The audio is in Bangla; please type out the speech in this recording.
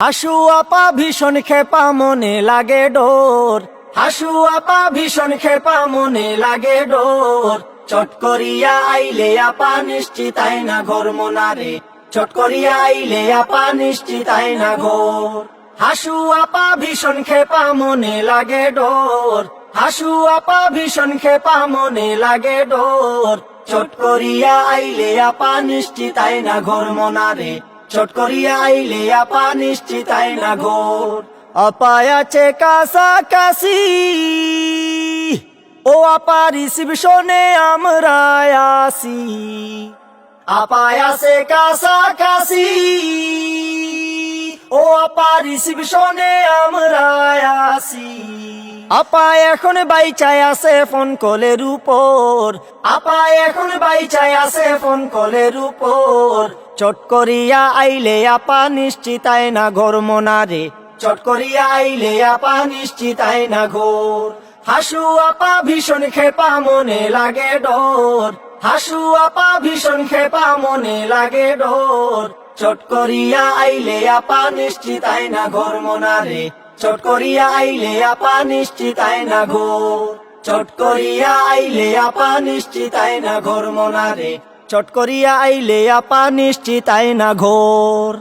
হাসু আপা ভীষণ খেপা মনে লাগে ডোর, হাসু আপা ভীষণ খেপা মনে লাগে ডোর। চট করিয়া আইলে আপা নিশ্চিত আইনা ঘর মোনারে, চট করিয়া আইলে আপা নিশ্চিত আইনা ঘর। হাসু আপা ভীষণ খেপা মনে লাগে ডোর, হাসু আপা ভীষণ খেপা মনে লাগে ডোর। চট করিয়া আইলে আপা নিশ্চিত আইনা ঘর মোনারে, চট করিয়া আইলে আপা নিশ্চিত আইনা ঘর। আপা আছে কাছাকাছি, ও আপা রিসিপশনে আমরা আসি। আপা আছে কাছাকাছি, ও আপা রিসিপশনে আমরা আসি। আপা এখন বাইচায় আছে ফোন কলের উপর, আপা এখন বাইচায় আছে ফোন কলের উপর। চট করিয়া আইলে আপা নিশ্চিত আইনা ঘর মোনারে, চট করিয়া আইলে আপা নিশ্চিত আইনা ঘর। হাসু আপা ভীষণ খেপা মনে লাগে ডোর, হাসু আপা ভীষণ খেপা মনে লাগে ডোর। চট করিয়া আইলে আপা নিশ্চিত আইনা ঘর মোনারে, চট করিয়া আইলে আপা নিশ্চিত আইনা ঘর। চট করিয়া আইলে আপা নিশ্চিত আইনা ঘর মোনারে, চট করিয়া আইলে আপা নিশ্চিত আইনা ঘর।